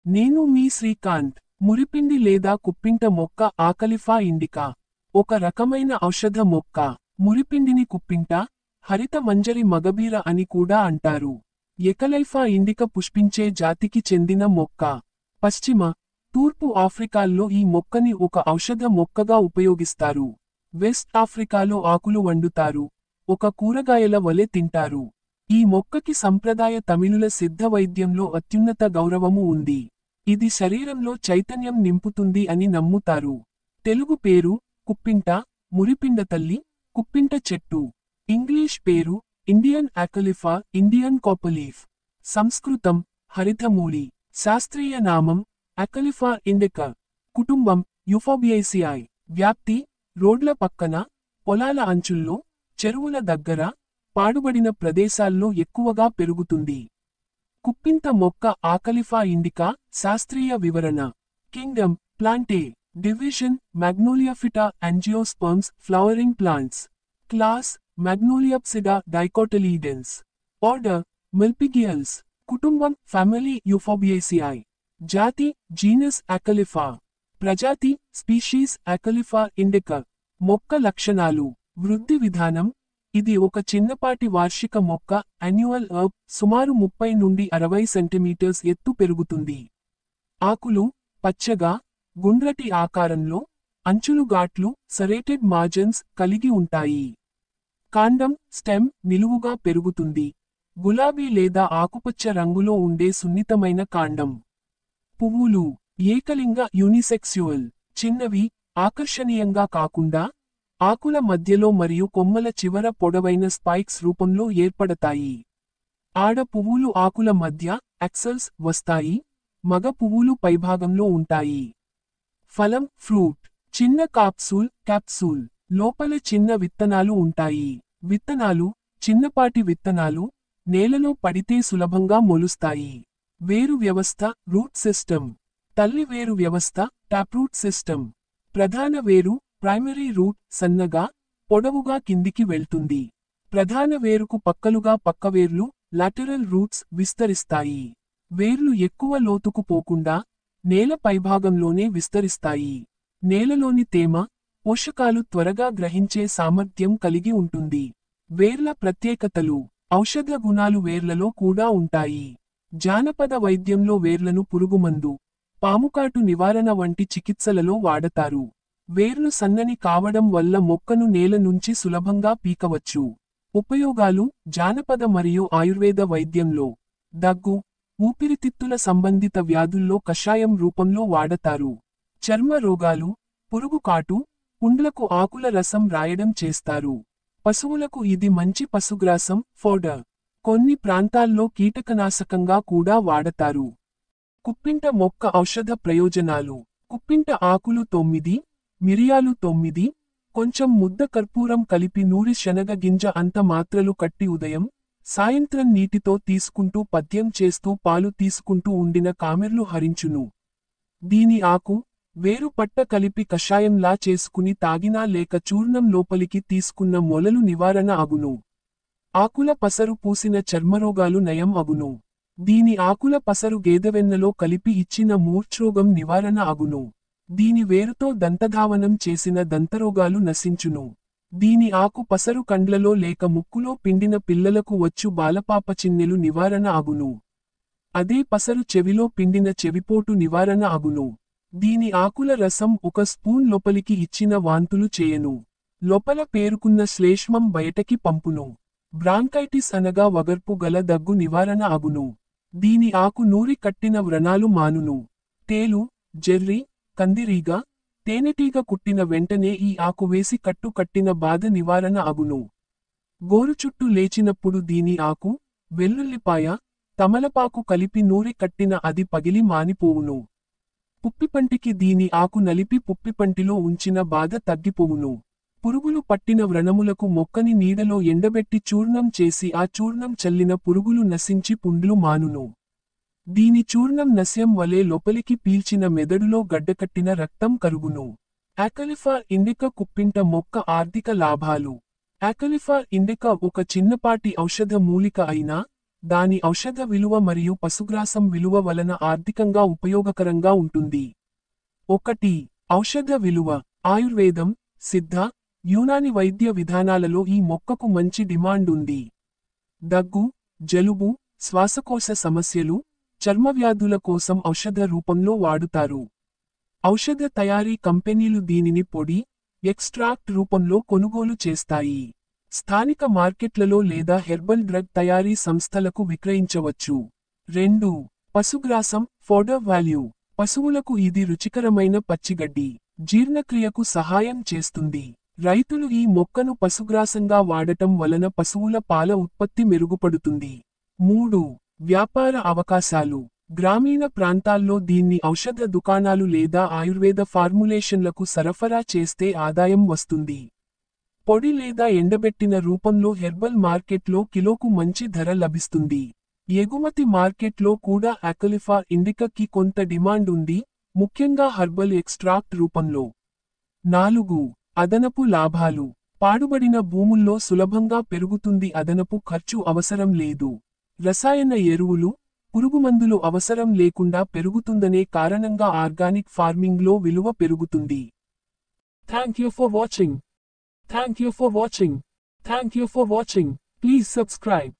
నేను మీ శ్రీకాంత్. మురిపిండి లేదా కుప్పింట మొక్క ఆకలిఫా ఇండికా. ఒక రకమైన ఔషధ మొక్క. మురిపిండిని కుప్పింట, హరిత మంజరి మగబీర అని కూడా అంటారు. ఎకలైఫా ఇండిక పుష్పించే జాతికి చెందిన మొక్క. పశ్చిమ, తూర్పు ఆఫ్రికాల్లో ఈ మొక్కని ఒక ఔషధ మొక్కగా ఉపయోగిస్తారు. వెస్ట్ ఆఫ్రికాలో ఆకులు వండుతారు. ఒక కూరగాయల వలె తింటారు. ఈ మొక్కకి సంప్రదాయ తమిళుల సిద్ధ వైద్యంలో అత్యున్నత గౌరవము ఉంది. ఇది శరీరంలో చైతన్యం నింపుతుంది అని నమ్ముతారు. తెలుగు పేరు కుప్పింట, మురిపిండతల్లి, కుప్పింట చెట్టు. ఇంగ్లీష్ పేరు ఇండియన్ ఆకలిఫా, ఇండియన్ కాపర్లీఫ్. సంస్కృతం హరితమూలి. శాస్త్రీయ నామం ఆకలిఫా ఇండికా. కుటుంబం యుఫోబియేసియాయ్. వ్యాప్తి రోడ్ల పక్కన, పొలాల అంచుల్లో, చెరువుల దగ్గర, పాడుబడిన ప్రదేశాల్లో ఎక్కువగా పెరుగుతుంది. కుప్పింత మొక్క ఆకలిఫా ఇండికా. శాస్త్రీయ వివరణ. Kingdom Plantae. Division Magnoliophyta angiosperms flowering plants. Class Magnoliopsida dicotyledons. Order Malpighiales. కుటుంబం ఫ్యామిలీ యుఫోబియేసియాయ్. జాతి జీనస్ ఆకలిఫా. ప్రజాతి స్పీషీస్ ఆకలిఫా ఇండికా. మొక్క లక్షణాలు. వృద్ధి విధానం. ఇది ఒక చిన్నపాటి వార్షిక మొక్క, యాన్యువల్ హెర్బ్, సుమారు 30 నుండి 60 సెంటీమీటర్స్ ఎత్తు పెరుగుతుంది. ఆకులు పచ్చగా, గుండ్రటి ఆకారంలో, అంచులు ఘాట్లు, సరేటెడ్ మార్జిన్స్ కలిగి ఉంటాయి. కాండం స్టెమ్ నిలువుగా పెరుగుతుంది. గులాబీ లేదా ఆకుపచ్చ రంగులో ఉండే సున్నితమైన కాండం. పువ్వులు ఏకలింగ యూనిసెక్స్యువల్. చిన్నవి, ఆకర్షణీయంగా కాకుండా, ఆకుల మధ్యలో మరియు కొమ్మల చివర పొడవైన స్పైక్స్ రూపంలో ఏర్పడతాయి. ఆడ పువ్వులు ఆకుల మధ్య యాక్సల్స్ వస్తాయి, మగ పువ్వులు పైభాగంలో ఉంటాయి. ఫలం ఫ్రూట్. చిన్న క్యాప్సూల్. లోపల చిన్న విత్తనాలు ఉంటాయి. విత్తనాలు చిన్నపాటి విత్తనాలు, నేలలో పడితే సులభంగా మొలుస్తాయి. వేరు వ్యవస్థ రూట్ సిస్టమ్. తల్లి వేరు వ్యవస్థ టాప్రూట్ సిస్టమ్. ప్రధాన వేరు ప్రైమరీ రూట్ సన్నగా, పొడవుగా కిందికి వెళ్తుంది. ప్రధాన వేరుకు పక్కలుగా పక్కవేర్లు లాటరల్ రూట్స్ విస్తరిస్తాయి. వేర్లు ఎక్కువ లోతుకు పోకుండా, నేల పైభాగంలోనే విస్తరిస్తాయి. నేలలోని తేమ, పోషకాలు త్వరగా గ్రహించే సామర్థ్యం కలిగి ఉంటుంది. వేర్ల ప్రత్యేకతలు. ఔషధ గుణాలు వేర్లలో కూడా ఉంటాయి. జానపద వైద్యంలో వేర్లను పురుగుమందు, పాముకాటు నివారణ వంటి చికిత్సలలో వాడతారు. వేర్లు సన్నని కావడం వల్ల మొక్కను నేల నుంచి సులభంగా పీకవచ్చు. ఉపయోగాలు జానపద మరియు ఆయుర్వేద వైద్యంలో దగ్గు, ఊపిరితిత్తుల సంబంధిత వ్యాధుల్లో కషాయం రూపంలో వాడతారు. చర్మ రోగాలు, పురుగు కాటు, పుండ్లకు ఆకుల రసం రాయడం చేస్తారు. పశువులకు ఇది మంచి పశుగ్రాసం ఫోడర్. కొన్ని ప్రాంతాల్లో కీటకనాశకంగా కూడా వాడతారు. కుప్పింట మొక్క ఔషధ ప్రయోజనాలు. కుప్పింట ఆకులు 9, మిరియాలు 9, కొంచెం ముద్ద కర్పూరం కలిపి నూరి శనగ గింజ అంత మాత్రలు కట్టి ఉదయం, సాయంత్రం నీటితో తీసుకుంటూ పథ్యం చేస్తూ పాలు తీసుకుంటూ ఉండిన కామెర్లు హరించును. దీని ఆకు, వేరు పట్ట కలిపి కషాయంలా చేసుకుని తాగినా లేక చూర్ణం లోపలికి తీసుకున్న మొలలు నివారణ అగును. ఆకుల పసరు పూసిన చర్మరోగాలు నయం అగును. దీని ఆకుల పసరు గేదెవెన్నలో కలిపి ఇచ్చిన మూర్ఛ్రోగం నివారణ అగును. దీని వేరుతో దంతధావనం చేసిన దంతరోగాలు నశించును. దీని ఆకు పసరు కండ్లలో లేక ముక్కులో పిండిన పిల్లలకు వచ్చు బాలపాపచిన్నెలు నివారణ అగును. అదే పసరు చెవిలో పిండిన చెవిపోటు నివారణ అగును. దీని ఆకుల రసం 1 స్పూన్ లోపలికి ఇచ్చిన వాంతులు చేయను. లోపల పేరుకున్న శ్లేష్మం బయటకి పంపును. బ్రాంకైటిస్ అనగా వగర్పు గల దగ్గు నివారణ అగును. దీని ఆకు నూరి కట్టిన వ్రణాలు మానును. తేలు, జెర్రీ, కందిరీగ, తేనెటీగ కుట్టిన వెంటనే ఈ ఆకు వేసి కట్టు కట్టిన బాధ నివారణ అగును. గోరు చుట్టూ లేచినప్పుడు దీని ఆకు, వెల్లుల్లిపాయ, తమలపాకు కలిపి నూరి కట్టిన అది పగిలి మానిపోవును. పుప్పిపంటికి దీని ఆకు నలిపి పుప్పిపంటిలో ఉంచిన బాధ తగ్గిపోవును. పురుగులు పట్టిన వ్రణములకు మొక్కని నీడలో ఎండబెట్టి చూర్ణం చేసి ఆ చూర్ణం చల్లిన పురుగులు నశించి పుండ్లు మానును. దీని చూర్ణం నస్యం వలె లోపలికి పీల్చిన మెదడులో గడ్డకట్టిన రక్తం కరుగును. ఆకలిఫా ఇండికా కుప్పింట మొక్క ఆర్థిక లాభాలు. ఆకలిఫా ఇండికా ఒక చిన్నపాటి ఔషధ మూలిక అయినా, దాని ఔషధ విలువ మరియు పశుగ్రాసం విలువ వలన ఆర్థికంగా ఉపయోగకరంగా ఉంటుంది. 1. ఔషధ విలువ. ఆయుర్వేదం, సిద్ధ, యూనాని వైద్య విధానాలలో ఈ మొక్కకు మంచి డిమాండ్ ఉంది. దగ్గు, జలుబు, శ్వాసకోశ సమస్యలు, చర్మవ్యాధుల కోసం ఔషధ రూపంలో వాడుతారు. ఔషధ తయారీ కంపెనీలు దీనిని పొడి, ఎక్స్ట్రాక్ట్ రూపంలో కొనుగోలు చేస్తాయి. స్థానిక మార్కెట్లలో లేదా హెర్బల్ డ్రగ్ తయారీ సంస్థలకు విక్రయించవచ్చు. 2. పశుగ్రాసం, ఫోడర్ వాల్యూ. పశువులకు ఇది రుచికరమైన పచ్చిగడ్డి, జీర్ణక్రియకు సహాయం చేస్తుంది. రైతులు ఈ మొక్కను పశుగ్రాసంగా వాడటం వలన పశువుల పాల ఉత్పత్తి మెరుగుపడుతుంది. 3. వ్యాపార అవకాశాలు. గ్రామీణ ప్రాంతాల్లో దీన్ని ఔషధ దుకాణాలు లేదా ఆయుర్వేద ఫార్ములేషన్లకు సరఫరా చేస్తే ఆదాయం వస్తుంది. పొడి లేదా ఎండబెట్టిన రూపంలో హెర్బల్ మార్కెట్లో కిలోకు మంచి ధర లభిస్తుంది. ఎగుమతి మార్కెట్లో కూడా ఆకలిఫా ఇండికాకి కొంత డిమాండ్ ఉంది, ముఖ్యంగా హెర్బల్ ఎక్స్ట్రాక్ట్ రూపంలో. 4. అదనపు లాభాలు. పాడుబడిన భూముల్లో సులభంగా పెరుగుతుంది. అదనపు ఖర్చు అవసరం లేదు. రసాయన ఎరువులు, పురుగుమందులు అవసరం లేకుండా పెరుగుతుందనే కారణంగా ఆర్గానిక్ ఫార్మింగ్లో విలువ పెరుగుతుంది. Thank you for watching. Thank you for watching. Please subscribe.